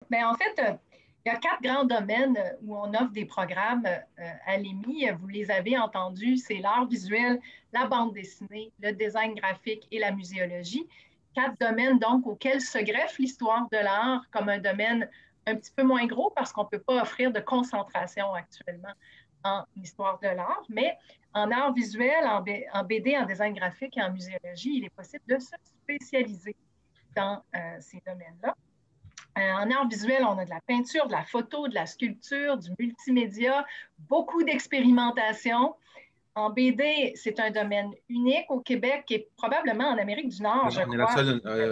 Bien, en fait, il y a 4 grands domaines où on offre des programmes à l'EMI. Vous les avez entendus, c'est l'art visuel, la bande dessinée, le design graphique et la muséologie. 4 domaines donc auxquels se greffe l'histoire de l'art comme un domaine un petit peu moins gros parce qu'on ne peut pas offrir de concentration actuellement en histoire de l'art, mais en art visuel, en BD, en design graphique et en muséologie, il est possible de se spécialiser dans ces domaines-là. En art visuel, on a de la peinture, de la photo, de la sculpture, du multimédia, beaucoup d'expérimentation. En BD, c'est un domaine unique au Québec et probablement en Amérique du Nord, je On est crois.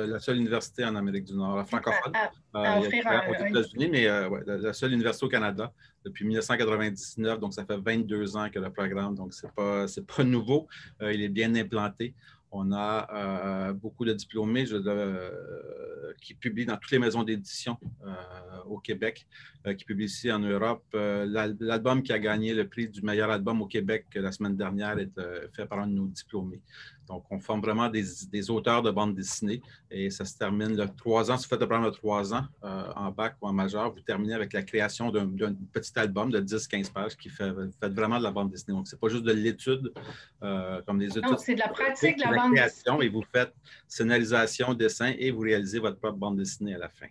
la seule université en Amérique du Nord, la francophone. À Il y a offrir aux États-Unis, mais ouais, la seule université au Canada depuis 1999, donc ça fait 22 ans que le programme, donc c'est pas nouveau. Il est bien implanté. On a beaucoup de diplômés qui publient dans toutes les maisons d'édition au Québec, qui publient ici en Europe. L'album qui a gagné le prix du meilleur album au Québec la semaine dernière est fait par un de nos diplômés. Donc, on forme vraiment des auteurs de bande dessinée et ça se termine le 3 ans. Si vous faites le programme de 3 ans en bac ou en majeur, vous terminez avec la création d'un petit album de 10-15 pages qui fait vraiment de la bande dessinée. Donc, ce n'est pas juste de l'étude, comme des études. Non, c'est de la pratique de la la bande création dessinée. et vous faites scénarisation, dessin et vous réalisez votre propre bande dessinée à la fin.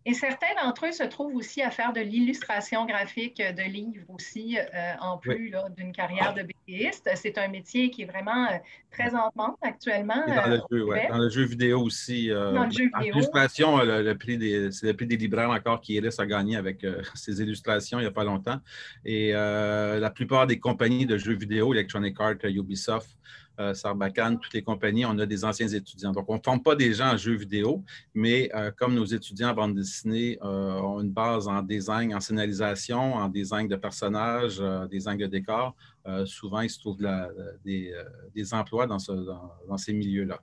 Et certains d'entre eux se trouvent aussi à faire de l'illustration graphique de livres aussi, en Oui. plus d'une carrière de BDiste. C'est un métier qui est vraiment très en demande actuellement Et dans le au jeu, ouais. Québec. Dans le jeu vidéo aussi. Dans le jeu En vidéo. illustration, c'est le prix des libraires encore qui Iris a gagné avec ses illustrations il n'y a pas longtemps. Et la plupart des compagnies de jeux vidéo, Electronic Arts, Ubisoft, Sarbacane, toutes les compagnies, on a des anciens étudiants. Donc, on ne forme pas des gens en jeux vidéo, mais comme nos étudiants en bande dessinée ont une base en design, en scénarisation, en design de personnages, design de décors, souvent, il se trouve des emplois dans ces milieux-là.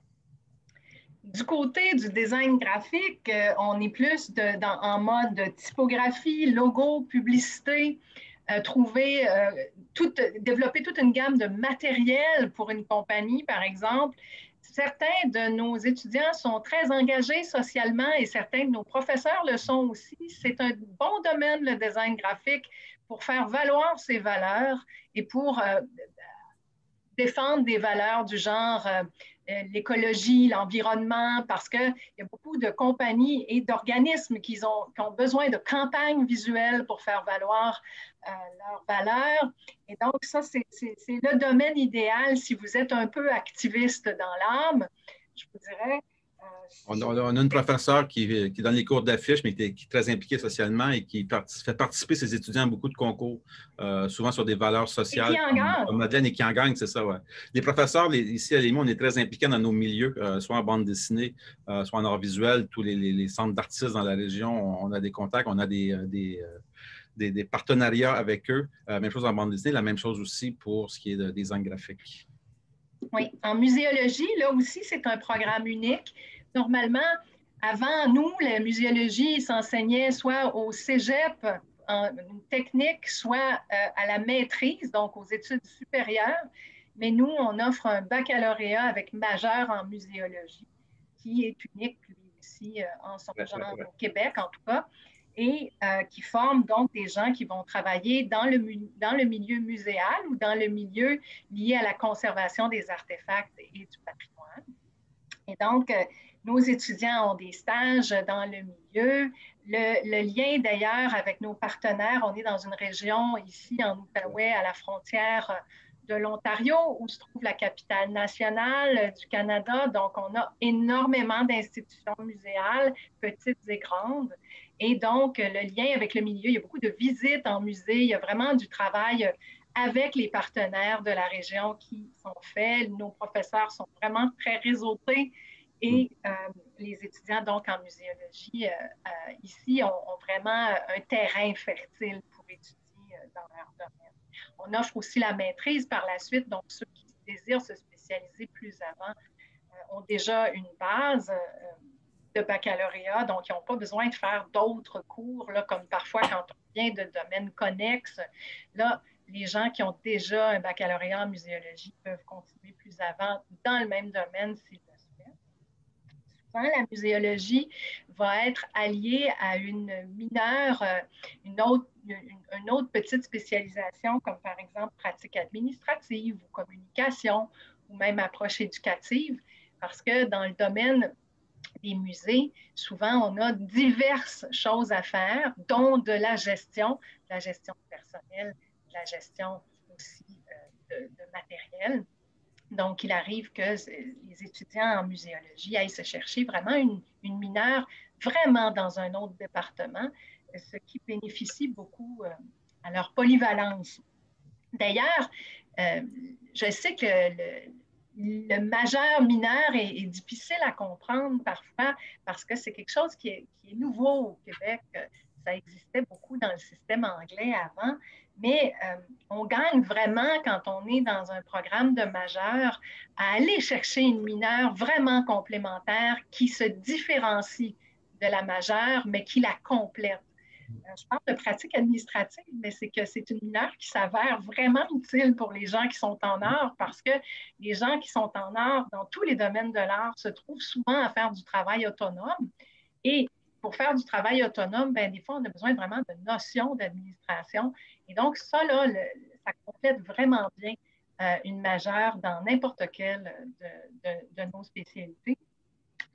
Du côté du design graphique, on est plus en mode typographie, logo, publicité, développer toute une gamme de matériel pour une compagnie, par exemple. Certains de nos étudiants sont très engagés socialement et certains de nos professeurs le sont aussi. C'est un bon domaine, le design graphique, pour faire valoir ses valeurs et pour défendre des valeurs du genre l'écologie, l'environnement, parce qu'il y a beaucoup de compagnies et d'organismes qui ont besoin de campagnes visuelles pour faire valoir leurs valeurs. Et donc, ça, c'est le domaine idéal si vous êtes un peu activiste dans l'âme, je vous dirais. On a une professeure qui donne les cours d'affiches, mais qui est très impliquée socialement et qui fait participer ses étudiants à beaucoup de concours, souvent sur des valeurs sociales. Et qui en gagne. Comme Madeleine et qui en gagne, c'est ça, ouais. Les professeurs, ici à l'EMI, on est très impliqués dans nos milieux, soit en bande dessinée, soit en art visuel, tous les centres d'artistes dans la région, on a des contacts, on a des partenariats avec eux. Même chose en bande dessinée, la même chose aussi pour ce qui est de design graphique. Oui, en muséologie, là aussi, c'est un programme unique. Normalement, avant nous, la muséologie s'enseignait soit au cégep en technique, soit à la maîtrise, donc aux études supérieures. Mais nous, on offre un baccalauréat avec majeur en muséologie, qui est unique, lui aussi, en son genre au Québec, en tout cas, et qui forme donc des gens qui vont travailler dans le milieu muséal ou dans le milieu lié à la conservation des artefacts et du patrimoine. Et donc, nos étudiants ont des stages dans le milieu. Le lien d'ailleurs avec nos partenaires, on est dans une région ici en Outaouais, à la frontière de l'Ontario, où se trouve la capitale nationale du Canada. Donc, on a énormément d'institutions muséales, petites et grandes. Et donc, le lien avec le milieu, il y a beaucoup de visites en musée, il y a vraiment du travail avec les partenaires de la région qui sont faits. Nos professeurs sont vraiment très réseautés et les étudiants donc en muséologie ici ont vraiment un terrain fertile pour étudier dans leur domaine. On offre aussi la maîtrise par la suite, donc ceux qui désirent se spécialiser plus avant ont déjà une base de baccalauréat, donc ils n'ont pas besoin de faire d'autres cours, là, comme parfois quand on vient de domaines connexes. Là, les gens qui ont déjà un baccalauréat en muséologie peuvent continuer plus avant dans le même domaine s'ils le souhaitent. souvent, la muséologie va être alliée à une mineure, une autre petite spécialisation, comme par exemple pratique administrative ou communication, ou même approche éducative, parce que dans le domaine des musées, souvent, on a diverses choses à faire, dont de la gestion personnelle, de la gestion aussi de matériel. Donc, il arrive que les étudiants en muséologie aillent se chercher vraiment une mineure vraiment dans un autre département, ce qui bénéficie beaucoup à leur polyvalence. D'ailleurs, je sais que le majeur mineur est difficile à comprendre parfois parce que c'est quelque chose qui est nouveau au Québec. Ça existait beaucoup dans le système anglais avant, mais on gagne vraiment quand on est dans un programme de majeur à aller chercher une mineure vraiment complémentaire qui se différencie de la majeure, mais qui la complète. Je parle de pratique administrative, mais c'est que c'est une mineure qui s'avère vraiment utile pour les gens qui sont en art parce que les gens qui sont en art dans tous les domaines de l'art se trouvent souvent à faire du travail autonome. Et pour faire du travail autonome, bien, des fois, on a besoin vraiment de notions d'administration. Et donc, ça, là, ça complète vraiment bien une majeure dans n'importe quelle de nos spécialités.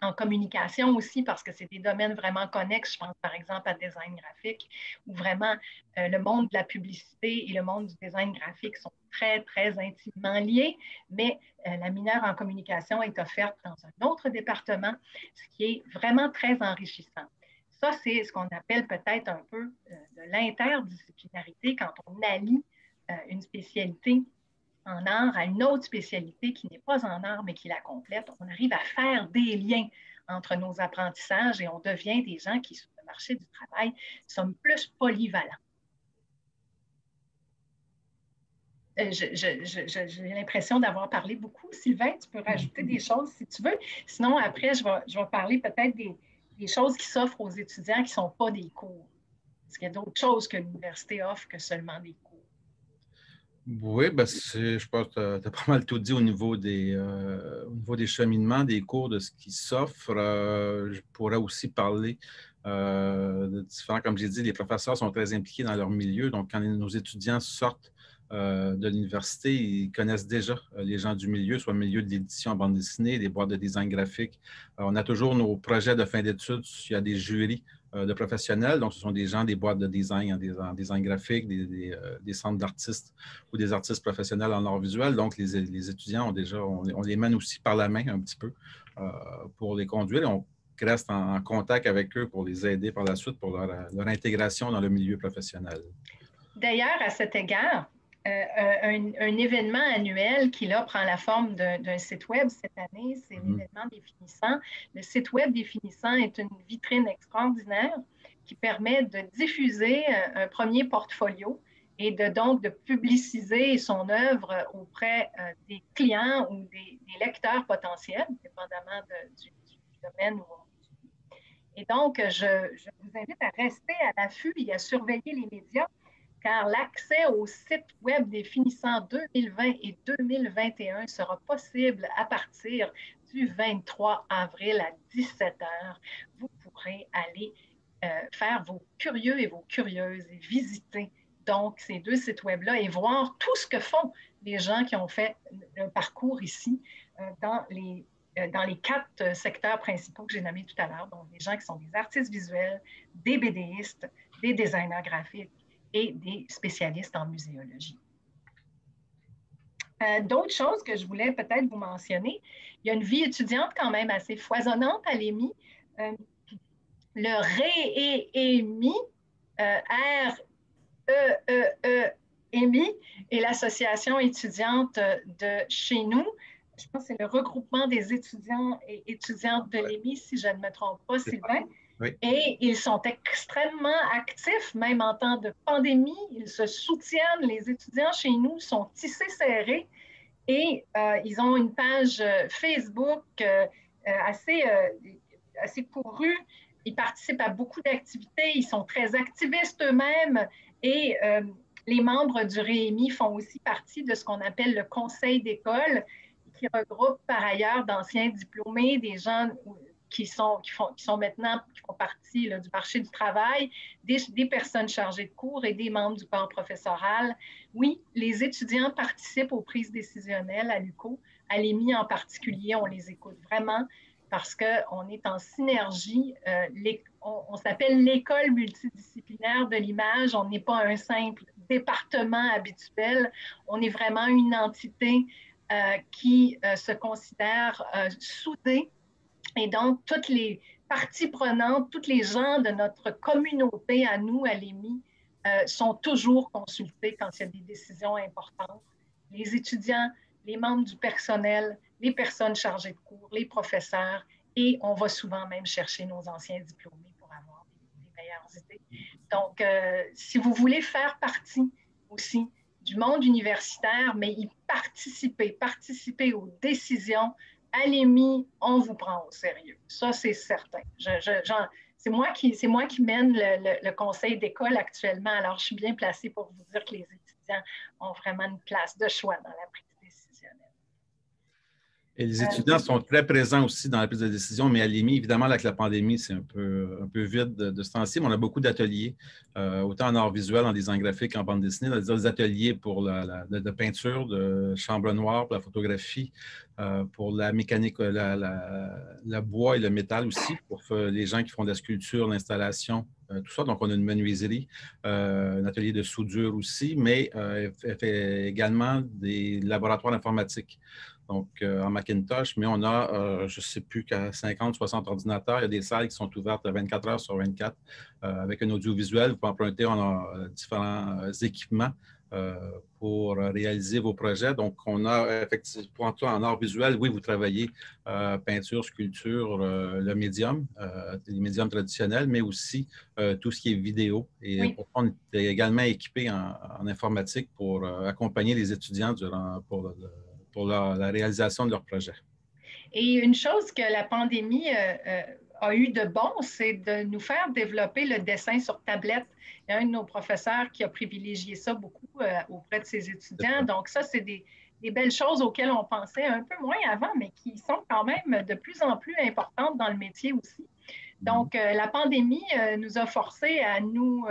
En communication aussi, parce que c'est des domaines vraiment connexes. Je pense par exemple à design graphique, où vraiment le monde de la publicité et le monde du design graphique sont très, très intimement liés, mais la mineure en communication est offerte dans un autre département, ce qui est vraiment très enrichissant. Ça, c'est ce qu'on appelle peut-être un peu de l'interdisciplinarité quand on allie une spécialité en art à une autre spécialité qui n'est pas en art, mais qui la complète. On arrive à faire des liens entre nos apprentissages et on devient des gens qui, sur le marché du travail, sommes plus polyvalents. J'ai l'impression d'avoir parlé beaucoup. Sylvain, tu peux rajouter des choses si tu veux. Sinon, après, je vais parler peut-être des choses qui s'offrent aux étudiants qui ne sont pas des cours. Parce qu'il y a d'autres choses que l'université offre que seulement des cours. Oui, ben je pense que tu as pas mal tout dit au niveau des cheminements, des cours, de ce qui s'offre. Je pourrais aussi parler de différents, comme j'ai dit, les professeurs sont très impliqués dans leur milieu. Donc, quand nos étudiants sortent de l'université, ils connaissent déjà les gens du milieu, soit le milieu de l'édition en bande dessinée, des boîtes de design graphique. On a toujours nos projets de fin d'études. Il y a des jurys de professionnels. Donc, ce sont des gens des boîtes de design en design graphique, des centres d'artistes ou des artistes professionnels en art visuel. Donc, les étudiants ont déjà, on les mène aussi par la main un petit peu pour les conduire. Et on reste en contact avec eux pour les aider par la suite pour leur intégration dans le milieu professionnel. D'ailleurs, à cet égard, un événement annuel qui, là, prend la forme d'un site web cette année, c'est l'événement Définissant. Le site web Définissant est une vitrine extraordinaire qui permet de diffuser un premier portfolio et donc de publiciser son œuvre auprès des clients ou des lecteurs potentiels, dépendamment du domaine où on est. Et donc, je vous invite à rester à l'affût et à surveiller les médias car l'accès au site web des finissants 2020 et 2021 sera possible à partir du 23 avril à 17 h. Vous pourrez aller faire vos curieux et vos curieuses et visiter donc ces deux sites web-là et voir tout ce que font les gens qui ont fait un parcours ici dans les 4 secteurs principaux que j'ai nommés tout à l'heure, donc des gens qui sont des artistes visuels, des BDistes, des designers graphiques, et des spécialistes en muséologie. D'autres choses que je voulais peut-être vous mentionner, il y a une vie étudiante quand même assez foisonnante à l'EMI. Le REEMI, R-E-E-E-EMI, est l'association étudiante de chez nous. Je pense que c'est le regroupement des étudiants et étudiantes de l'EMI, si je ne me trompe pas, Sylvain. Oui. Et ils sont extrêmement actifs, même en temps de pandémie. Ils se soutiennent. Les étudiants chez nous sont tissés serrés et ils ont une page Facebook assez courue. Ils participent à beaucoup d'activités. Ils sont très activistes eux-mêmes et les membres du REEMI font aussi partie de ce qu'on appelle le conseil d'école qui regroupe par ailleurs d'anciens diplômés, des gens qui font partie là, du marché du travail, des personnes chargées de cours et des membres du corps professoral. Oui, les étudiants participent aux prises décisionnelles à l'UQO. À l'EMI en particulier, on les écoute vraiment parce qu'on est en synergie. On s'appelle l'école multidisciplinaire de l'image. On n'est pas un simple département habituel. On est vraiment une entité qui se considère soudée. Et donc, toutes les parties prenantes, tous les gens de notre communauté à nous, à l'EMI, sont toujours consultés quand il y a des décisions importantes. Les étudiants, les membres du personnel, les personnes chargées de cours, les professeurs, et on va souvent même chercher nos anciens diplômés pour avoir des meilleures idées. Donc, si vous voulez faire partie aussi du monde universitaire, mais y participer aux décisions, à l'EMI, on vous prend au sérieux. Ça, c'est certain. C'est moi qui mène le conseil d'école actuellement, alors je suis bien placée pour vous dire que les étudiants ont vraiment une place de choix dans la prise décisionnelle. Et les étudiants sont très présents aussi dans la prise de décision, mais à l'EMI, évidemment, avec la pandémie, c'est un peu vide de ce temps-ci, mais on a beaucoup d'ateliers, autant en art visuel, en design graphique, en bande dessinée, des ateliers pour de peinture, de chambre noire, pour la photographie, pour la mécanique, la bois et le métal aussi, pour les gens qui font de la sculpture, l'installation, tout ça. Donc, on a une menuiserie, un atelier de soudure aussi, mais elle fait également des laboratoires d'informatique. Donc, en Macintosh, mais on a, je ne sais plus, qu'à 50, 60 ordinateurs. Il y a des salles qui sont ouvertes 24 heures sur 24 avec un audiovisuel. Vous pouvez emprunter, on a différents équipements pour réaliser vos projets. Donc, on a effectivement, en art visuel, oui, vous travaillez peinture, sculpture, le médium, les médiums traditionnels, mais aussi tout ce qui est vidéo. Et oui. on est également équipé en informatique pour accompagner les étudiants pour la réalisation de leur projet. Et une chose que la pandémie a eu de bon, c'est de nous faire développer le dessin sur tablette. Il y a un de nos professeurs qui a privilégié ça beaucoup auprès de ses étudiants. Donc ça, c'est des belles choses auxquelles on pensait un peu moins avant, mais qui sont quand même de plus en plus importantes dans le métier aussi. Donc, la pandémie nous a forcés à nous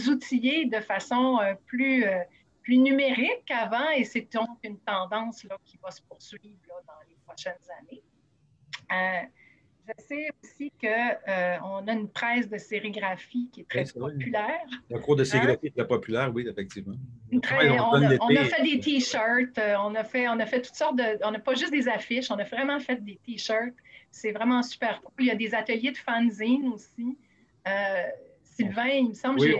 outiller de façon plus numérique qu'avant, et c'est donc une tendance là, qui va se poursuivre là, dans les prochaines années. Je sais aussi qu'on a une presse de sérigraphie qui est très populaire. Le cours de sérigraphie est très populaire, oui, effectivement. On a fait des T-shirts, on a fait toutes sortes on n'a pas juste des affiches, on a vraiment fait des T-shirts. C'est vraiment super cool. Il y a des ateliers de fanzine aussi. Sylvain, il me semble oui,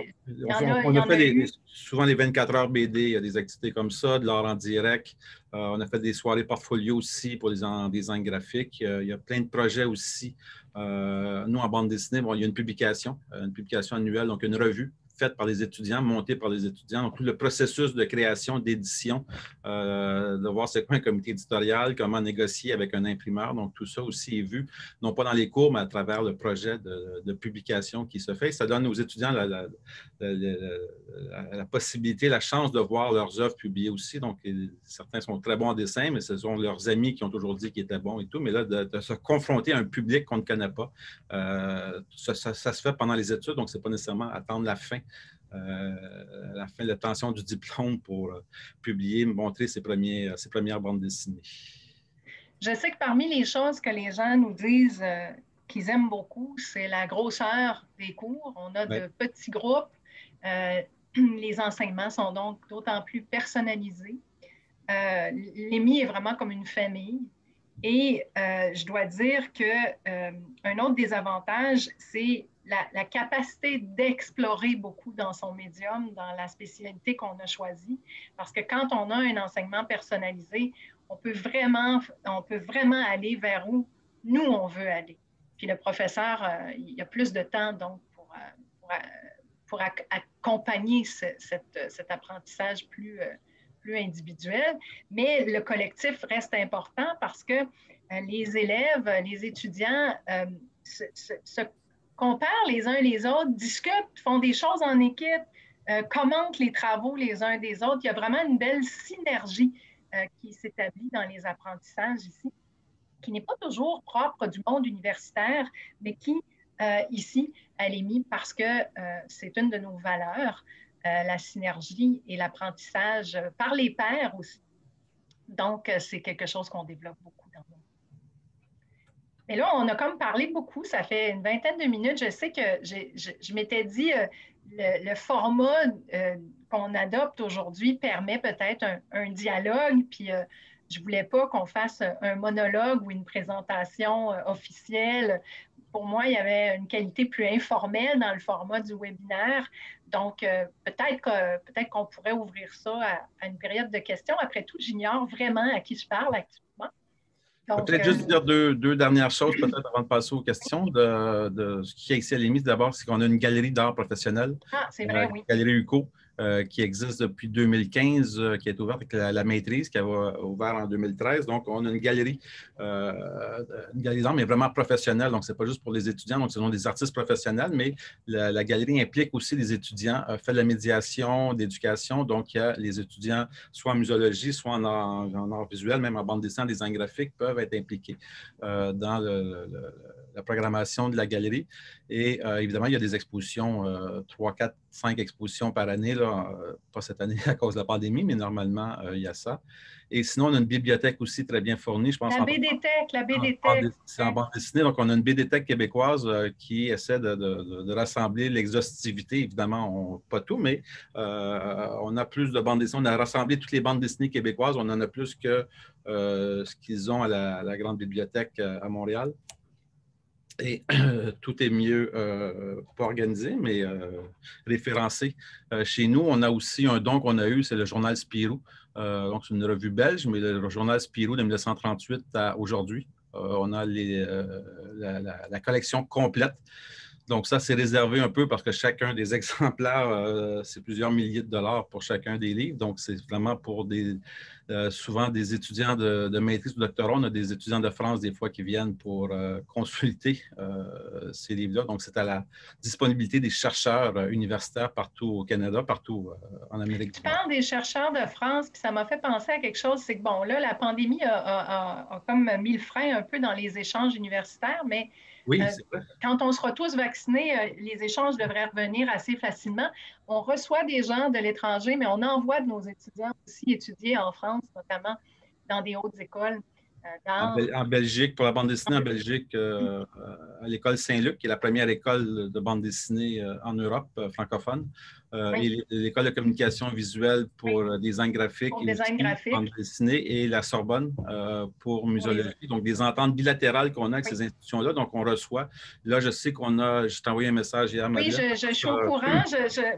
on a fait souvent les 24 heures BD, il y a des activités comme ça, de l'art en direct. On a fait des soirées portfolio aussi pour les design graphiques. Il y a plein de projets aussi. Nous, en bande dessinée, bon, il y a une publication annuelle, donc une revue faite par les étudiants, montée par les étudiants. Donc, le processus de création, d'édition, de voir c'est quoi un comité éditorial, comment négocier avec un imprimeur. Donc, tout ça aussi est vu, non pas dans les cours, mais à travers le projet de publication qui se fait. Ça donne aux étudiants la possibilité, la chance de voir leurs œuvres publiées aussi. Donc, certains sont très bons en dessin, mais ce sont leurs amis qui ont toujours dit qu'ils étaient bons et tout. Mais là, de se confronter à un public qu'on ne connaît pas, ça se fait pendant les études, donc ce n'est pas nécessairement attendre la fin de l'obtention du diplôme pour publier, montrer ses premières bandes dessinées. Je sais que parmi les choses que les gens nous disent qu'ils aiment beaucoup, c'est la grosseur des cours. On a de petits groupes. Les enseignements sont donc d'autant plus personnalisés. L'EMI est vraiment comme une famille. Et je dois dire qu'un autre des avantages, c'est la capacité d'explorer beaucoup dans son médium, dans la spécialité qu'on a choisie. Parce que quand on a un enseignement personnalisé, on peut vraiment aller vers où nous, on veut aller. Puis le professeur, il y a plus de temps donc pour accompagner cet apprentissage plus individuel, mais le collectif reste important parce que les élèves, les étudiants se comparent les uns les autres, discutent, font des choses en équipe, commentent les travaux les uns des autres. Il y a vraiment une belle synergie qui s'établit dans les apprentissages ici. qui n'est pas toujours propre du monde universitaire, mais qui, ici, elle est mise parce que c'est une de nos valeurs, la synergie et l'apprentissage par les pairs aussi. Donc, c'est quelque chose qu'on développe beaucoup dans nous. Mais là, on a comme parlé beaucoup, ça fait une vingtaine de minutes. Je sais que je m'étais dit, le format qu'on adopte aujourd'hui permet peut-être un dialogue, puis je ne voulais pas qu'on fasse un monologue ou une présentation officielle. Pour moi, il y avait une qualité plus informelle dans le format du webinaire. Donc, peut-être qu'on pourrait ouvrir ça à une période de questions. Après tout, j'ignore vraiment à qui je parle actuellement. Peut-être juste dire deux dernières choses, peut-être avant de passer aux questions. De ce qui est ici à l'EMI, d'abord, c'est qu'on a une galerie d'art professionnel. Ah, c'est vrai, oui. Galerie UCO, qui existe depuis 2015, qui est ouverte avec la maîtrise, qui a ouvert en 2013. Donc, on a une galerie d'art, mais vraiment professionnelle. Donc, ce n'est pas juste pour les étudiants, donc ce sont des artistes professionnels, mais la galerie implique aussi les étudiants, fait de la médiation, d'éducation. Donc, il y a les étudiants, soit en muséologie, soit en art visuel, même en bande dessinée, en design graphique, peuvent être impliqués dans la programmation de la galerie. Et évidemment, il y a des expositions, 3, 4, 5 expositions par année, là, pas cette année à cause de la pandémie, mais normalement, il y a ça. Et sinon, on a une bibliothèque aussi très bien fournie, je pense. La BDTech. C'est en bande dessinée. Donc, on a une BDTech québécoise qui essaie de rassembler l'exhaustivité. Évidemment, pas tout, mais on a plus de bandes dessinées. On a rassemblé toutes les bandes dessinées québécoises. On en a plus que ce qu'ils ont à la grande bibliothèque à Montréal. Et tout est mieux, pas organisé, mais référencé. Chez nous, on a aussi un don qu'on a eu, c'est le journal Spirou. Donc, c'est une revue belge, mais le journal Spirou de 1938 à aujourd'hui. On a la collection complète. Donc, ça, c'est réservé un peu parce que chacun des exemplaires, c'est plusieurs milliers de dollars pour chacun des livres. Donc, c'est vraiment pour souvent des étudiants de maîtrise ou de doctorat. On a des étudiants de France, des fois, qui viennent pour consulter ces livres-là. Donc, c'est à la disponibilité des chercheurs universitaires partout au Canada, partout en Amérique du Nord. Tu parles des chercheurs de France, puis ça m'a fait penser à quelque chose. C'est que, bon, là, la pandémie a comme mis le frein un peu dans les échanges universitaires, mais oui, c'est vrai. Quand on sera tous vaccinés, les échanges devraient revenir assez facilement. On reçoit des gens de l'étranger, mais on envoie de nos étudiants aussi étudier en France, notamment dans des hautes écoles d'art. En Belgique, pour la bande dessinée en Belgique, à l'école Saint-Luc, qui est la première école de bande dessinée en Europe francophone, et l'école de communication visuelle pour design graphique pour et design graphique. bande dessinée, et la Sorbonne pour muséologie. Donc, des ententes bilatérales qu'on a avec ces institutions-là. Donc, on reçoit. Là, je sais je t'ai envoyé un message hier, Madeleine. Oui, je suis au courant.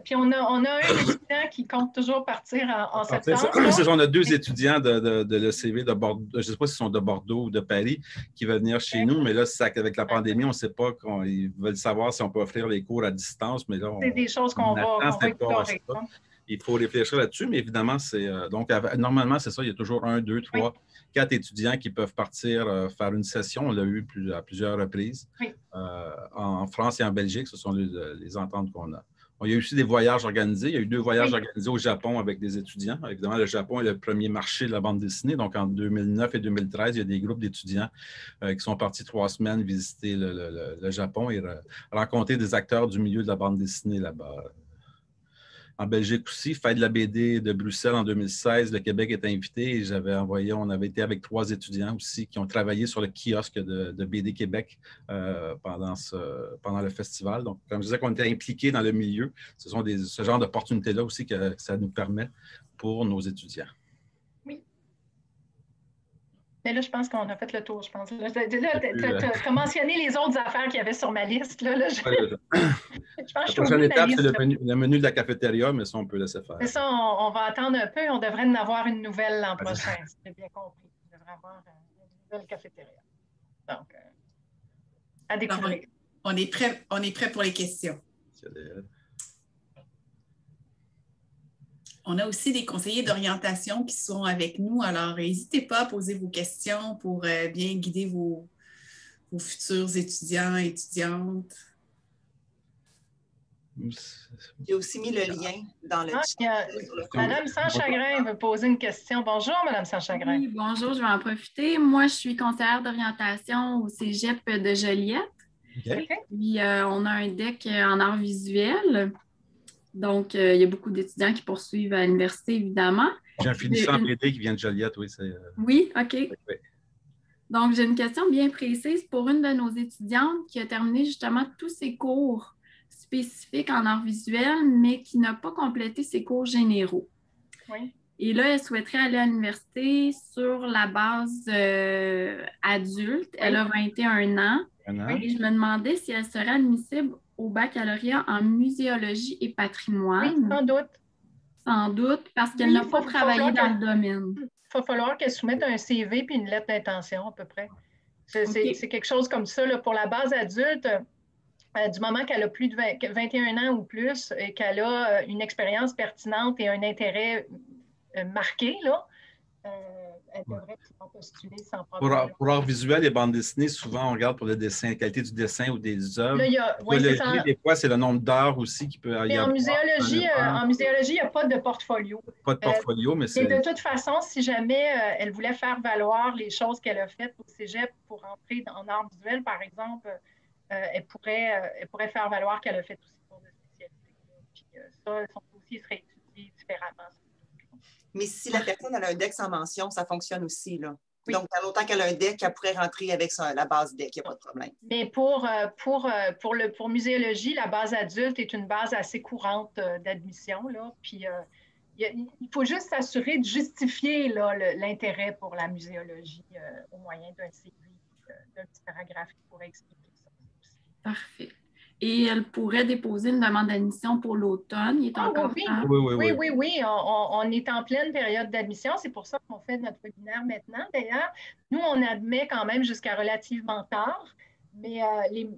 Puis, on a un étudiant qui compte toujours partir en septembre. On a 2 étudiants de l'ECV de Bordeaux, je ne sais pas s'ils sont de Bordeaux ou de Paris, qui veulent venir chez nous, mais là, avec la pandémie, on ne sait pas, ils veulent savoir si on peut offrir les cours à distance, mais là, c'est des choses qu'on va explorer. Il faut réfléchir là-dessus, mais évidemment, normalement, c'est ça, il y a toujours 1, 2, 3, 4 étudiants qui peuvent partir faire une session. On l'a eu à plusieurs reprises. Oui. En France et en Belgique, ce sont les ententes qu'on a. Il y a eu aussi des voyages organisés. Il y a eu 2 voyages organisés au Japon avec des étudiants. Évidemment, le Japon est le premier marché de la bande dessinée. Donc, en 2009 et 2013, il y a des groupes d'étudiants qui sont partis 3 semaines visiter le Japon et rencontrer des acteurs du milieu de la bande dessinée là-bas. En Belgique aussi, Fête de la BD de Bruxelles en 2016, le Québec est invité et on avait été avec 3 étudiants aussi qui ont travaillé sur le kiosque de BD Québec pendant le festival. Donc, comme je disais qu'on était impliqués dans le milieu, ce sont ce genre d'opportunités-là aussi que ça nous permet pour nos étudiants. Oui. Mais là, je pense qu'on a fait le tour, je pense. Tu as mentionné les autres affaires qu'il y avait sur ma liste. Je pense la prochaine étape, c'est le menu de la cafétéria, mais ça, on peut laisser faire. Mais ça, on va attendre un peu. On devrait en avoir une nouvelle l'an prochain, si j'ai bien compris. On devrait avoir une nouvelle cafétéria. Donc, à découvrir. On est prêt pour les questions. On a aussi des conseillers d'orientation qui sont avec nous. Alors, n'hésitez pas à poser vos questions pour bien guider vos futurs étudiants et étudiantes. J'ai aussi mis le lien dans le chat. Madame Sans-Chagrin veut poser une question. Bonjour, Madame Sans-Chagrin. Oui, bonjour, je vais en profiter. Moi, je suis conseillère d'orientation au Cégep de Joliette. Okay. Puis, on a un DEC en arts visuels. Donc, il y a beaucoup d'étudiants qui poursuivent à l'université, évidemment. J'ai un finissant en BD qui vient de Joliette, oui. Oui, OK. Oui. Donc, j'ai une question bien précise pour une de nos étudiantes qui a terminé justement tous ses cours spécifiques en arts visuels, mais qui n'a pas complété ses cours généraux. Oui. Et là, elle souhaiterait aller à l'université sur la base adulte. Elle a 21 ans. Et je me demandais si elle serait admissible au baccalauréat en muséologie et patrimoine. Oui, sans doute. Sans doute, parce qu'elle n'a pas travaillé dans le domaine. Il va falloir qu'elle soumette un CV puis une lettre d'intention, à peu près. C'est quelque chose comme ça. Là, pour la base adulte, du moment qu'elle a plus de 21 ans ou plus et qu'elle a une expérience pertinente et un intérêt marqué, là, elle devrait pouvoir postuler sans problème. Pour art visuel et bande dessinée, souvent, on regarde pour le dessin, la qualité du dessin ou des œuvres. Là, des fois, c'est le nombre d'heures aussi qui peut y avoir. En muséologie, il n'y a pas de portfolio. Pas de portfolio, mais c'est... Et de toute façon, si jamais elle voulait faire valoir les choses qu'elle a faites au cégep pour entrer en art visuel, par exemple, elle pourrait faire valoir qu'elle a fait aussi cours de spécialité. Puis ça, son dossier serait étudié différemment. Mais si la personne a un DEC sans mention, ça fonctionne aussi, là. Oui. Donc, tant longtemps qu'elle a un DEC, elle pourrait rentrer avec la base DEC, il n'y a pas de problème. Mais pour muséologie, la base adulte est une base assez courante d'admission, là. Puis il faut juste s'assurer de justifier l'intérêt pour la muséologie au moyen d'un CV, d'un petit paragraphe qui pourrait expliquer ça aussi. Parfait. Et elle pourrait déposer une demande d'admission pour l'automne. Il est encore temps. Oui. On est en pleine période d'admission. C'est pour ça qu'on fait notre webinaire maintenant. D'ailleurs, nous, on admet quand même jusqu'à relativement tard, mais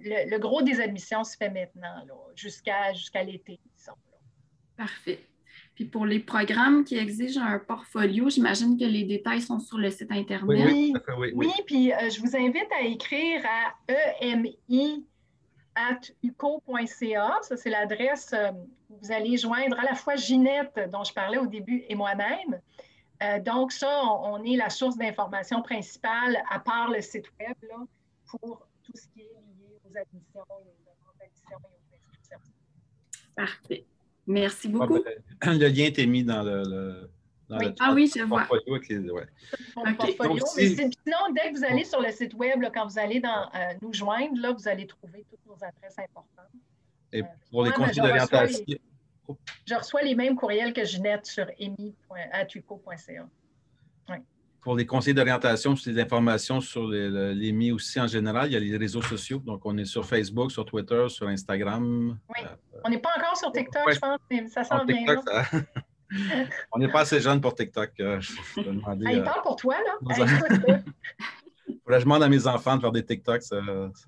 le gros des admissions se fait maintenant, jusqu'à l'été, disons. Parfait. Puis pour les programmes qui exigent un portfolio, j'imagine que les détails sont sur le site Internet. Oui, puis je vous invite à écrire à emi@uco.ca. Ça, c'est l'adresse où vous allez joindre à la fois Ginette, dont je parlais au début, et moi-même. Donc, ça, on est la source d'information principale, à part le site web, là, pour tout ce qui est lié aux admissions, aux demandes d'admission et aux inscriptions. Parfait. Merci beaucoup. Le lien est mis dans le chat. Ah oui, je vois. Portfolio, mais sinon, dès que vous allez sur le site web, là, quand vous allez nous joindre, là, vous allez trouver toutes nos adresses importantes. Et pour les conseils d'orientation... Je reçois les mêmes courriels que Ginette sur emi@uco.ca. Oui. Pour les conseils d'orientation, c'est des informations sur l'EMI aussi en général. Il y a les réseaux sociaux. Donc, on est sur Facebook, sur Twitter, sur Instagram. Oui. On n'est pas encore sur TikTok, je pense, mais ça s'en vient. TikTok, on n'est pas assez jeune pour TikTok. Il parle pour toi, là. Je demande à mes enfants de faire des TikToks,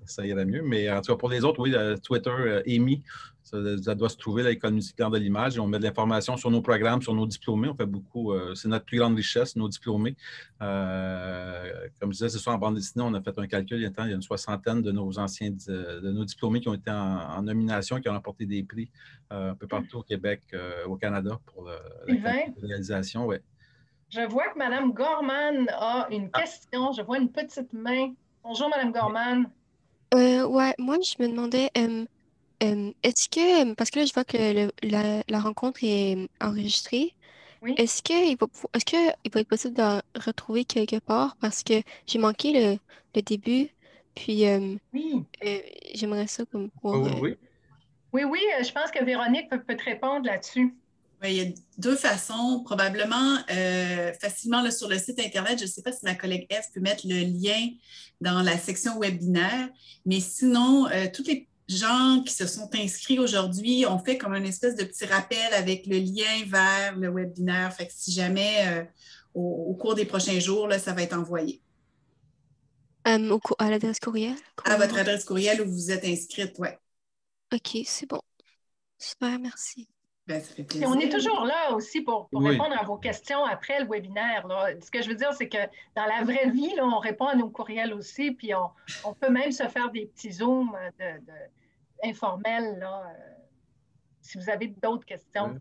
ça irait mieux. Mais en tout cas, pour les autres, oui, Twitter, EMI, ça doit se trouver, l'École musicale de l'image. On met de l'information sur nos programmes, sur nos diplômés. On fait beaucoup, c'est notre plus grande richesse, nos diplômés. Comme je disais, c'est ça, en bande dessinée, on a fait un calcul, il y a une soixantaine de nos diplômés qui ont été en nomination, qui ont remporté des prix un peu partout au Québec, au Canada pour la réalisation. Ouais. Je vois que Mme Gorman a une question. Je vois une petite main. Bonjour, Mme Gorman. Ouais, moi, je me demandais, est-ce que, parce que là, je vois que la rencontre est enregistrée, oui. Est-ce qu'il va être possible de retrouver quelque part? Parce que j'ai manqué le début, puis j'aimerais ça comme pour... Oui, je pense que Véronique peut te répondre là-dessus. Il y a deux façons, probablement facilement là, sur le site Internet. Je ne sais pas si ma collègue Eve peut mettre le lien dans la section webinaire, mais sinon, tous les gens qui se sont inscrits aujourd'hui ont fait comme une espèce de petit rappel avec le lien vers le webinaire. Fait que si jamais, au cours des prochains jours, là, ça va être envoyé. À l'adresse courriel? À votre adresse courriel où vous êtes inscrite, oui. OK, c'est bon. Super, merci. Ben, ça fait plaisir. Et on est toujours là aussi pour répondre à vos questions après le webinaire. Là. Ce que je veux dire, c'est que dans la vraie vie, là, on répond à nos courriels aussi, puis on peut même se faire des petits zooms informels là, si vous avez d'autres questions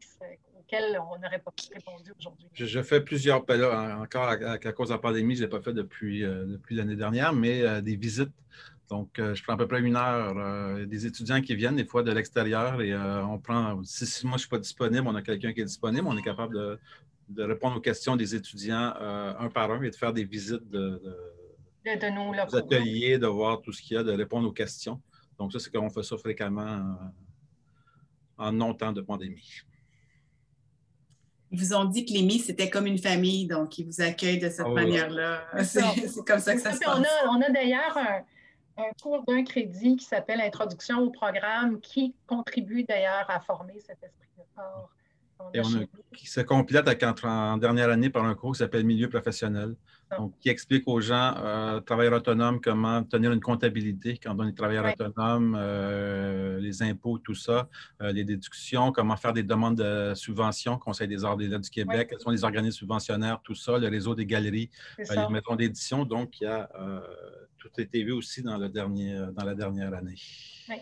auxquelles on n'aurait pas répondu aujourd'hui. Je fais plusieurs, là, encore à cause de la pandémie, je ne l'ai pas fait depuis l'année dernière, mais des visites. Donc, je prends à peu près 1 heure. Des étudiants qui viennent des fois de l'extérieur et on prend, si moi je ne suis pas disponible, on a quelqu'un qui est disponible, on est capable de répondre aux questions des étudiants un par un et de faire des visites de nos ateliers, de voir tout ce qu'il y a, de répondre aux questions. Donc, ça, c'est qu'on fait ça fréquemment en non-temps de pandémie. Ils vous ont dit que l'EMI, c'était comme une famille, donc ils vous accueillent de cette manière-là. C'est comme ça que ça se passe. On a d'ailleurs un cours d'1 crédit qui s'appelle Introduction au programme qui contribue d'ailleurs à former cet esprit de corps. Qui se complète en dernière année par un cours qui s'appelle Milieu professionnel, donc qui explique aux gens, travailleurs autonomes, comment tenir une comptabilité quand on est travailleur autonome, les impôts, tout ça, les déductions, comment faire des demandes de subventions, Conseil des arts et des lettres du Québec, quels sont les organismes subventionnaires, tout ça, le réseau des galeries, les maisons d'édition. Donc, il y a tout été vu aussi dans la dernière année. Oui.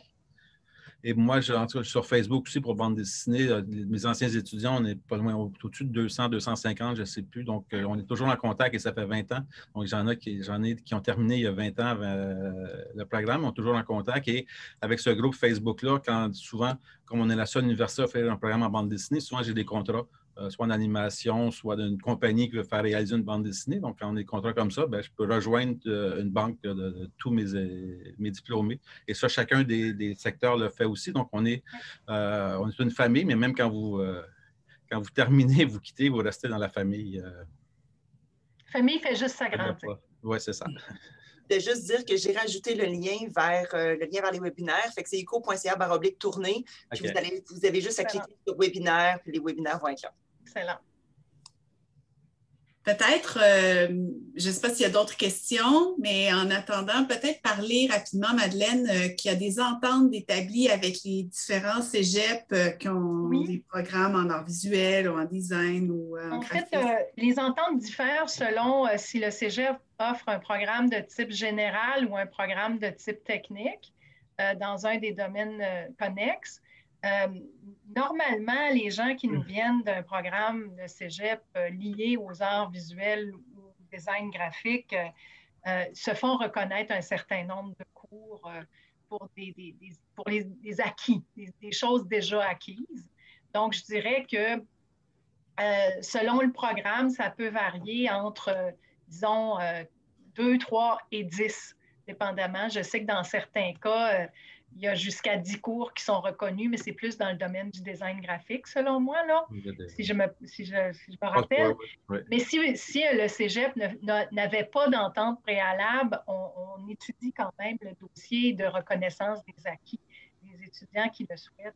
Et moi, sur Facebook aussi pour bande dessinée, mes anciens étudiants, on est pas loin, au-dessus de 200, 250, je ne sais plus. Donc, on est toujours en contact et ça fait 20 ans. Donc, j'en ai qui ont terminé il y a 20 ans le programme, on est toujours en contact. Et avec ce groupe Facebook-là, souvent, comme on est la seule université à faire un programme en bande dessinée, souvent j'ai des contrats, soit en animation, soit d'une compagnie qui veut faire réaliser une bande dessinée. Donc, quand on a des contrats comme ça, je peux rejoindre une banque de tous mes diplômés. Et ça, chacun des secteurs le fait aussi. Donc, on est une famille, mais même quand vous terminez, vous quittez, vous restez dans la famille. Famille fait juste s'agrandir. Oui, c'est ça. De juste dire que j'ai rajouté le lien vers les webinaires. Fait que c'est eco.ca/tournée. Puis vous avez juste à cliquer sur webinaire, puis les webinaires vont être là. Excellent. Peut-être, je ne sais pas s'il y a d'autres questions, mais en attendant, peut-être parler rapidement, Madeleine, qu'il y a des ententes établies avec les différents cégeps qui ont des programmes en art visuel ou en design ou en graphisme. En fait, les ententes diffèrent selon si le cégep offre un programme de type général ou un programme de type technique dans un des domaines connexes. Normalement, les gens qui nous viennent d'un programme de cégep lié aux arts visuels ou au design graphique se font reconnaître un certain nombre de cours pour les acquis, des choses déjà acquises. Donc, je dirais que selon le programme, ça peut varier entre, disons, 2, 3 et 10, dépendamment. Je sais que dans certains cas, il y a jusqu'à 10 cours qui sont reconnus, mais c'est plus dans le domaine du design graphique, selon moi, là, si je me rappelle. Mais si le cégep n'avait pas d'entente préalable, on étudie quand même le dossier de reconnaissance des acquis des étudiants qui le souhaitent.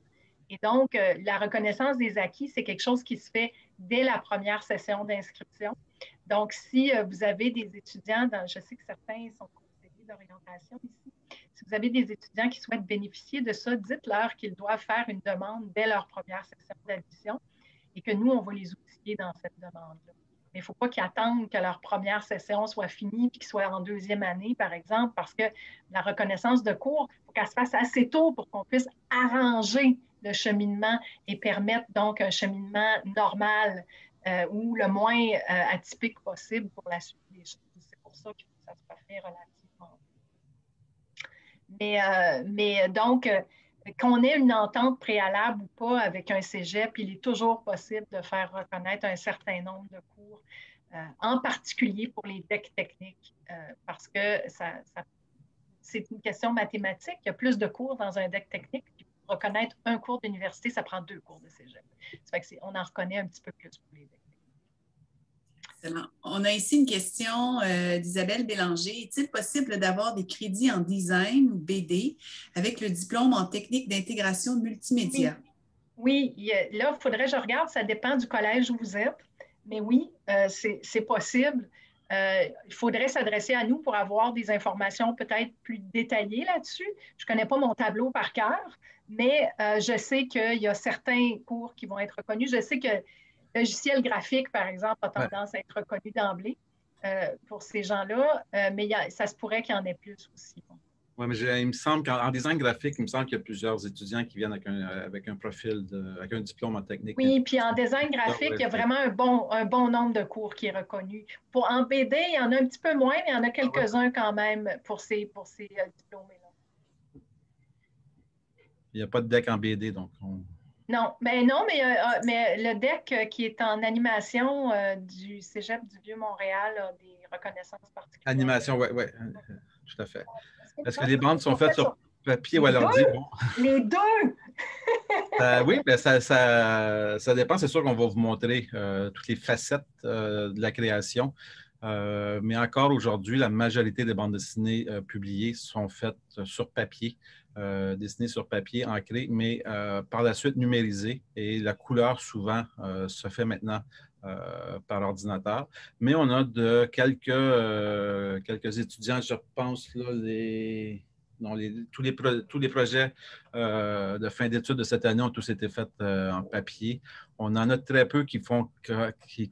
Et donc, la reconnaissance des acquis, c'est quelque chose qui se fait dès la première session d'inscription. Donc, si vous avez des étudiants, je sais que certains sont conseillers d'orientation ici, si vous avez des étudiants qui souhaitent bénéficier de ça, dites-leur qu'ils doivent faire une demande dès leur première session d'admission et que nous, on va les outiller dans cette demande-là. Mais il ne faut pas qu'ils attendent que leur première session soit finie puis qu'ils soient en 2e année, par exemple, parce que la reconnaissance de cours, il faut qu'elle se fasse assez tôt pour qu'on puisse arranger le cheminement et permettre donc un cheminement normal ou le moins atypique possible pour la suite des choses. C'est pour ça que ça se fait relativement. Mais donc, qu'on ait une entente préalable ou pas avec un cégep, il est toujours possible de faire reconnaître un certain nombre de cours, en particulier pour les decks techniques, parce que c'est une question mathématique. Il y a plus de cours dans un deck technique. Pour reconnaître un cours d'université, ça prend 2 cours de cégep. Ça fait qu'on en reconnaît un petit peu plus pour les decks. Excellent. On a ici une question d'Isabelle Bélanger. Est-il possible d'avoir des crédits en design ou BD avec le diplôme en technique d'intégration multimédia? Oui, là, il faudrait que je regarde, ça dépend du collège où vous êtes, mais oui, c'est possible. Il faudrait s'adresser à nous pour avoir des informations peut-être plus détaillées là-dessus. Je ne connais pas mon tableau par cœur, mais je sais qu'il y a certains cours qui vont être reconnus. Je sais que le logiciel graphique, par exemple, a tendance à être reconnu d'emblée pour ces gens-là, mais ça se pourrait qu'il y en ait plus aussi. Oui, mais il me semble qu'en design graphique, il me semble qu'il y a plusieurs étudiants qui viennent avec un profil, avec un diplôme en technique. Oui, puis en design graphique, il y a vraiment un bon nombre de cours qui est reconnu. En BD, il y en a un petit peu moins, mais il y en a quelques-uns quand même pour ces diplômés-là. Il n'y a pas de deck en BD, donc Non, mais le DEC qui est en animation du Cégep du Vieux-Montréal a des reconnaissances particulières. Animation, oui, tout à fait. Est-ce que les bandes sont faites sur papier ou à l'ordi? Bon. Les deux! Oui, mais ça dépend. C'est sûr qu'on va vous montrer toutes les facettes de la création. Mais encore aujourd'hui, la majorité des bandes dessinées publiées sont faites sur papier, dessinées sur papier, ancrées, mais par la suite numérisées. Et la couleur, souvent, se fait maintenant par ordinateur. Mais on a quelques étudiants, je pense, là, tous les projets de fin d'études de cette année ont tous été faits en papier. On en a très peu qui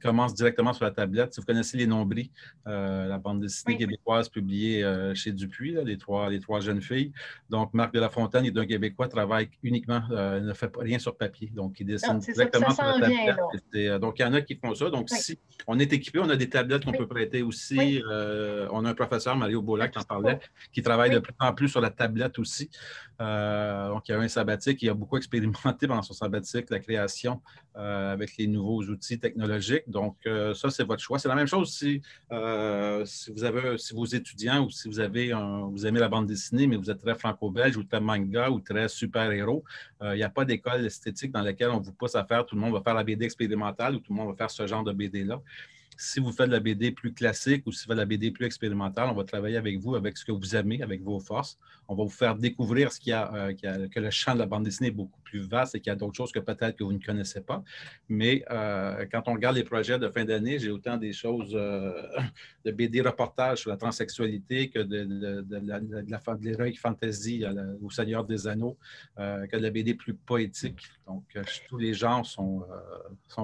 commencent directement sur la tablette. Si vous connaissez Les Nombris, la bande dessinée québécoise publiée chez Dupuis, là, les trois jeunes filles. Donc, Marc de la Fontaine est un Québécois, travaille uniquement, ne fait rien sur papier. Donc, il dessine directement sur la tablette. Donc, il y en a qui font ça. Donc, si on est équipé, on a des tablettes qu'on peut prêter aussi. On a un professeur, Mario Beaulac, qui en parlait, qui travaille de plus en plus sur la tablette aussi. Donc, il y a un sabbatique, il a beaucoup expérimenté pendant son sabbatique, la création avec les nouveaux outils technologiques. Donc, ça, c'est votre choix. C'est la même chose si vos étudiants ou si vous aimez la bande dessinée, mais vous êtes très franco-belge ou très manga ou très super-héros. Il n'y a pas d'école esthétique dans laquelle on vous pousse à faire, tout le monde va faire la BD expérimentale ou tout le monde va faire ce genre de BD-là. Si vous faites de la BD plus classique ou si vous faites de la BD plus expérimentale, on va travailler avec vous, avec ce que vous aimez, avec vos forces. On va vous faire découvrir que le champ de la bande dessinée est beaucoup plus vaste et qu'il y a d'autres choses que peut-être que vous ne connaissez pas. Mais quand on regarde les projets de fin d'année, j'ai autant des choses de BD reportage sur la transsexualité que de l'héroïque fantasy au Seigneur des Anneaux, que de la BD plus poétique. Donc, tous les genres sont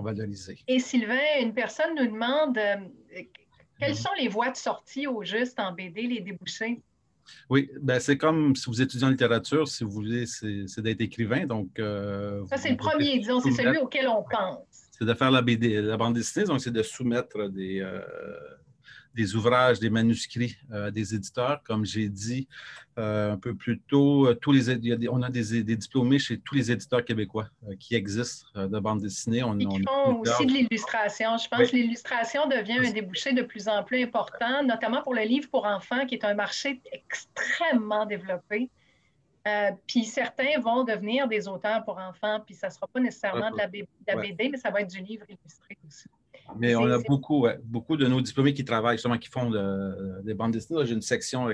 valorisés. Et Sylvain, une personne nous demande quelles sont les voies de sortie au juste en BD, les débouchés? Oui, ben c'est comme si vous étudiez en littérature, si vous voulez, c'est d'être écrivain. Donc, ça, c'est le premier, disons, c'est celui auquel on pense. C'est de faire la bande dessinée, donc c'est de soumettre des ouvrages, des manuscrits des éditeurs. Comme j'ai dit un peu plus tôt, on a des diplômés chez tous les éditeurs québécois qui existent de bande dessinée. Ils font aussi de l'illustration. Je pense que l'illustration devient un débouché de plus en plus important, notamment pour le livre pour enfants, qui est un marché extrêmement développé. Puis certains vont devenir des auteurs pour enfants, puis ça ne sera pas nécessairement de la BD, mais ça va être du livre illustré aussi. Mais on a beaucoup de nos diplômés qui travaillent, justement, qui font des bandes dessinées. J'ai une section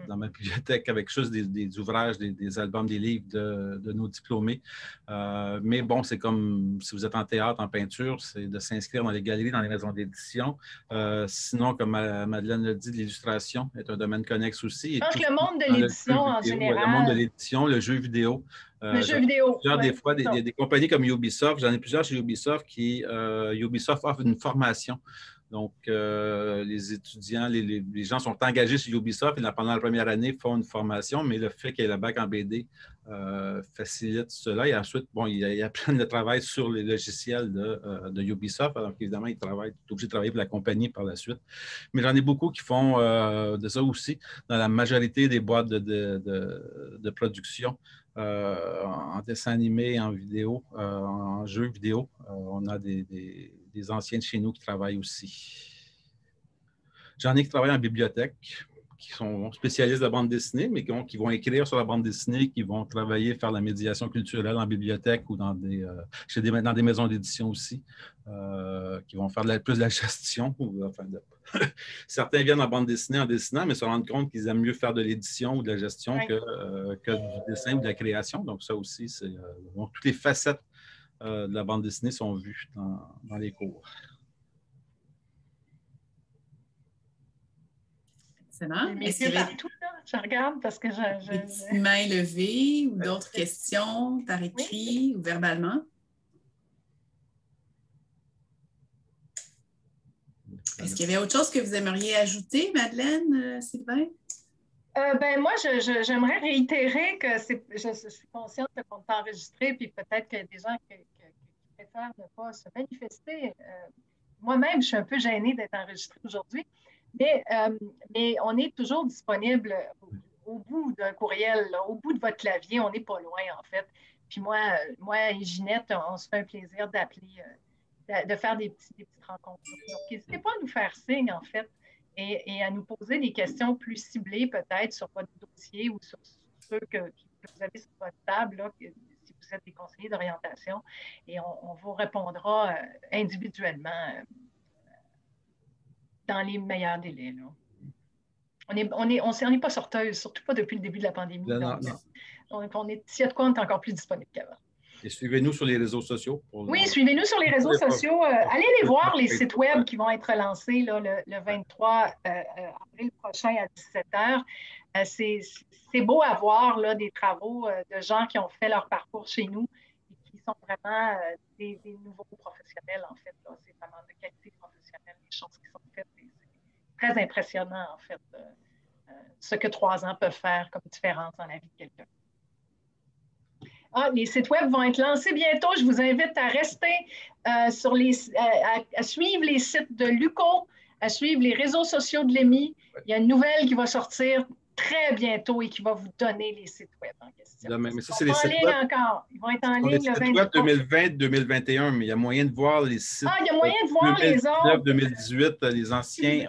dans ma bibliothèque avec juste des ouvrages, des albums, des livres de nos diplômés. Mais bon, c'est comme si vous êtes en théâtre, en peinture, c'est de s'inscrire dans les galeries, dans les maisons d'édition. Sinon, comme Madeleine l'a dit, l'illustration est un domaine connexe aussi. Je pense que le monde de l'édition en général. Le monde de l'édition, le jeu vidéo. Le jeu vidéo. Des fois, des compagnies comme Ubisoft, j'en ai plusieurs chez Ubisoft Ubisoft offre une formation. Donc, les étudiants, les gens sont engagés chez Ubisoft et pendant la première année font une formation, mais le fait qu'il y ait le bac en BD facilite cela. Et ensuite, bon, ils apprennent le travail sur les logiciels de Ubisoft. Alors qu'évidemment, ils sont obligés de travailler pour la compagnie par la suite. Mais j'en ai beaucoup qui font de ça aussi dans la majorité des boîtes de production. En dessin animé, en vidéo, en jeu vidéo. On a des anciens de chez nous qui travaillent aussi. J'en ai qui travaillent en bibliothèque, qui sont spécialistes de la bande dessinée, mais qui vont écrire sur la bande dessinée, qui vont travailler, faire la médiation culturelle en bibliothèque ou dans des maisons d'édition aussi, qui vont faire plus de la gestion. Certains viennent en bande dessinée en dessinant, mais se rendent compte qu'ils aiment mieux faire de l'édition ou de la gestion que du dessin ou de la création. Donc, ça aussi, donc, toutes les facettes de la bande dessinée sont vues dans les cours. Excellent. Mes yeux partout, là. Je regarde parce que des petites mains levées ou d'autres questions par écrit ou verbalement? Est-ce qu'il y avait autre chose que vous aimeriez ajouter, Madeleine, Sylvain? Moi, j'aimerais réitérer que je suis consciente qu'on est enregistré, puis peut-être qu'il y a des gens qui préfèrent ne pas se manifester. Moi-même, je suis un peu gênée d'être enregistrée aujourd'hui, mais on est toujours disponible au bout d'un courriel, là, au bout de votre clavier. On n'est pas loin, en fait. Puis moi et Ginette, on se fait un plaisir d'appeler, de faire des petites rencontres. Donc, n'hésitez pas à nous faire signe, en fait, et à nous poser des questions plus ciblées, peut-être, sur votre dossier ou sur ceux que vous avez sur votre table, là, si vous êtes des conseillers d'orientation, et on vous répondra individuellement dans les meilleurs délais. Là. On n'est pas sorteuse, surtout pas depuis le début de la pandémie. Donc, s'il y a de quoi, on est encore plus disponible qu'avant. Et suivez-nous sur les réseaux sociaux. Oui, suivez-nous sur les réseaux sociaux. Allez les voir, les sites web qui vont être lancés là, le 23 avril prochain à 17h. C'est beau à voir là, des travaux de gens qui ont fait leur parcours chez nous et qui sont vraiment des nouveaux professionnels, en fait. C'est vraiment de qualité professionnelle, les choses qui sont faites. C'est très impressionnant, en fait, ce que 3 ans peuvent faire comme différence dans la vie de quelqu'un. Les sites web vont être lancés bientôt. Je vous invite à rester à suivre les sites de l'UQO, à suivre les réseaux sociaux de l'EMI. Il y a une nouvelle qui va sortir très bientôt et qui va vous donner les sites web en question. Mais ça, c'est les sites web encore. Ils vont être en ligne le 23. Les sites web 2020-2021, mais il y a moyen de voir les sites. Il y a moyen de voir les autres. 2018, les anciens,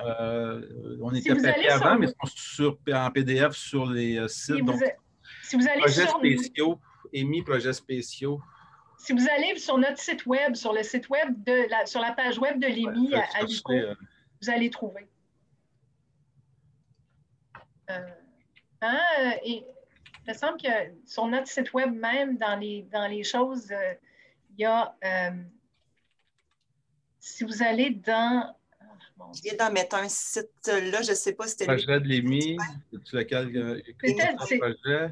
on était papier avant, mais ils sont en PDF sur les sites. Si vous allez projets spéciaux, EMI, projets spéciaux. Si vous allez sur notre site web, sur le site web, sur la page web de l'EMI à l'UQO, vous allez trouver. Et il me semble que sur notre site web même, dans les choses, il y a, si vous allez dans... Je viens d'en mettre un site là, je ne sais pas si c'était... Projet de l'EMI, c'est lequel?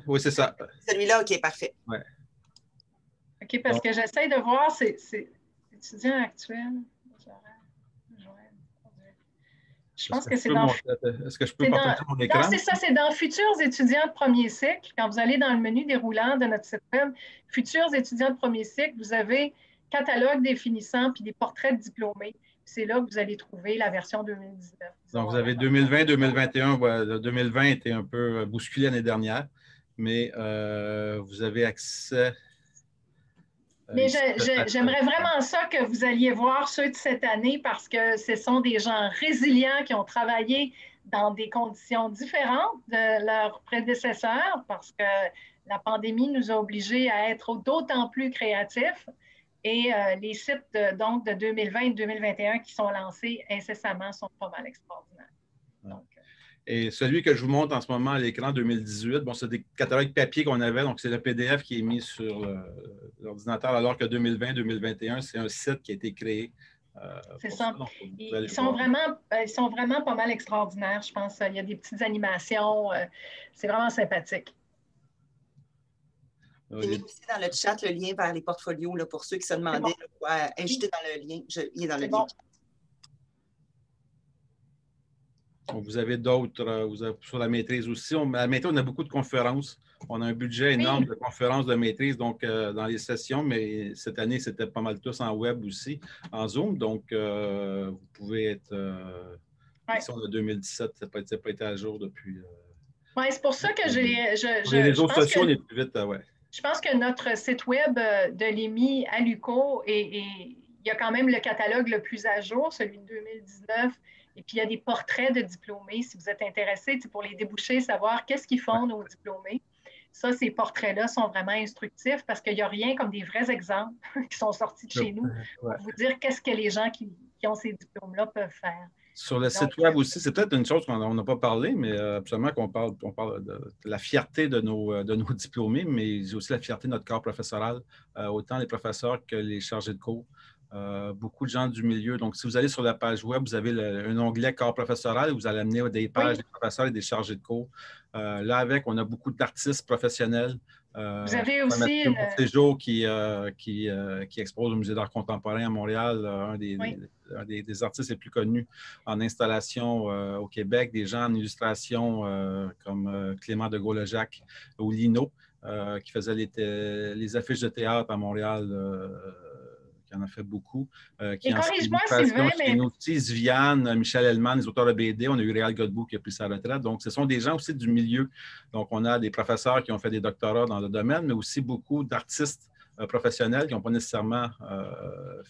Oui, c'est ça. Celui-là, OK, parfait. Ouais. OK, parce que j'essaie de voir, c'est étudiant actuel. Je pense que c'est dans... Est-ce que je peux partager mon écran? Non, c'est ça, c'est dans Futurs étudiants de premier cycle. Quand vous allez dans le menu déroulant de notre site web, Futurs étudiants de premier cycle, vous avez catalogue des finissants puis des portraits de diplômés. C'est là que vous allez trouver la version 2019. Donc, vous avez 2020, 2021. 2020 était un peu bousculé l'année dernière, mais vous avez accès... Mais j'aimerais vraiment ça que vous alliez voir ceux de cette année parce que ce sont des gens résilients qui ont travaillé dans des conditions différentes de leurs prédécesseurs parce que la pandémie nous a obligés à être d'autant plus créatifs. Et les sites donc, de 2020 et 2021 qui sont lancés incessamment sont pas mal extraordinaires. Donc, et celui que je vous montre en ce moment à l'écran 2018, bon, c'est des catalogues papier qu'on avait, donc c'est le PDF qui est mis sur l'ordinateur, alors que 2020-2021, c'est un site qui a été créé. C'est ça. Ils sont vraiment pas mal extraordinaires, je pense. Il y a des petites animations. C'est vraiment sympathique. J'ai mis aussi dans le chat le lien vers les portfolios là, pour ceux qui se demandaient quoi ajouter dans le lien. Il est dans le lien. Vous avez d'autres, sur la maîtrise aussi. À la maîtrise, on a beaucoup de conférences. On a un budget énorme de conférences de maîtrise donc, dans les sessions, mais cette année, c'était pas mal tous en web aussi, en Zoom. Donc, vous pouvez être... Ici, on a 2017, ça n'a pas été à jour depuis... Oui, c'est pour ça que j'ai... Les réseaux sociaux, on est plus vite, ouais. Je pense que notre site web de l'EMI à l'UQO, il y a quand même le catalogue le plus à jour, celui de 2019. Et puis, il y a des portraits de diplômés. Si vous êtes intéressé pour les déboucher, savoir qu'est-ce qu'ils font nos diplômés. Ça, ces portraits-là sont vraiment instructifs parce qu'il n'y a rien comme des vrais exemples qui sont sortis de chez nous pour vous dire qu'est-ce que les gens qui ont ces diplômes-là peuvent faire. Sur le site web aussi, c'est peut-être une chose qu'on n'a pas parlé, mais absolument qu'on parle de la fierté de nos diplômés, mais aussi la fierté de notre corps professoral, autant les professeurs que les chargés de cours. Beaucoup de gens du milieu. Donc, si vous allez sur la page web, vous avez un onglet corps professoral où vous allez amener des pages des professeurs et des chargés de cours. Là, on a beaucoup d'artistes professionnels, Vous avez aussi un séjour qui expose au Musée d'art contemporain à Montréal, un des artistes les plus connus en installation au Québec, des gens en illustration comme Clément de Gaulle-Jacques ou Lino, qui faisait les affiches de théâtre à Montréal, qui en a fait beaucoup. Et corrige-moi, Sylvain, mais... Nous aussi, Viviane, Michel Hellman, les auteurs de BD. On a eu Réal Godbout qui a pris sa retraite. Donc, ce sont des gens aussi du milieu. Donc, on a des professeurs qui ont fait des doctorats dans le domaine, mais aussi beaucoup d'artistes professionnels qui n'ont pas nécessairement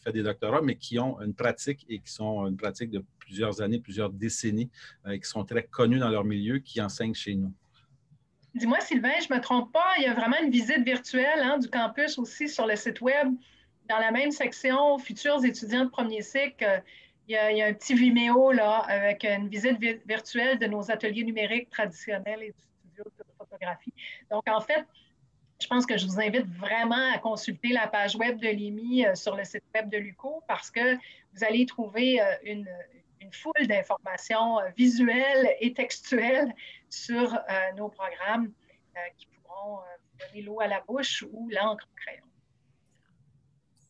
fait des doctorats, mais qui ont une pratique et qui sont une pratique de plusieurs années, plusieurs décennies, et qui sont très connus dans leur milieu, qui enseignent chez nous. Dis-moi, Sylvain, je ne me trompe pas, il y a vraiment une visite virtuelle du campus aussi sur le site web. Dans la même section, futurs étudiants de premier cycle, il y a un petit Vimeo là, avec une visite virtuelle de nos ateliers numériques traditionnels et du studio de photographie. Donc, en fait, je pense que je vous invite vraiment à consulter la page web de l'IMI sur le site web de l'UQO parce que vous allez y trouver une foule d'informations visuelles et textuelles sur nos programmes qui pourront vous donner l'eau à la bouche ou l'encre au crayon.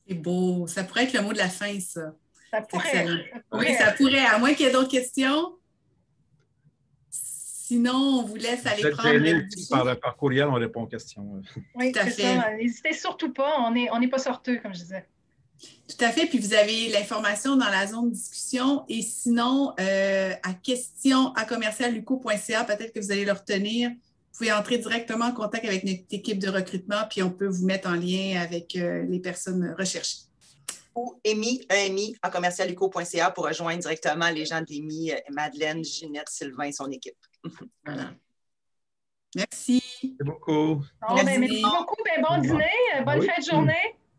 C'est beau. Ça pourrait être le mot de la fin, ça. Ça pourrait. Oui, ça pourrait. À moins qu'il y ait d'autres questions. Sinon, on vous laisse aller prendre... Par courriel, on répond aux questions. Oui, c'est ça. N'hésitez surtout pas. On n'est pas sorteux, comme je disais. Tout à fait. Puis vous avez l'information dans la zone discussion. Et sinon, à questions@commercialuco.ca, peut-être que vous allez le retenir. Vous pouvez entrer directement en contact avec notre équipe de recrutement, puis on peut vous mettre en lien avec les personnes recherchées. Ou emi@commercialuco.ca pour rejoindre directement les gens d'EMI, Madeleine, Ginette, Sylvain et son équipe. Voilà. Merci. Merci beaucoup. Merci beaucoup. Bon dîner, bonne fin de journée.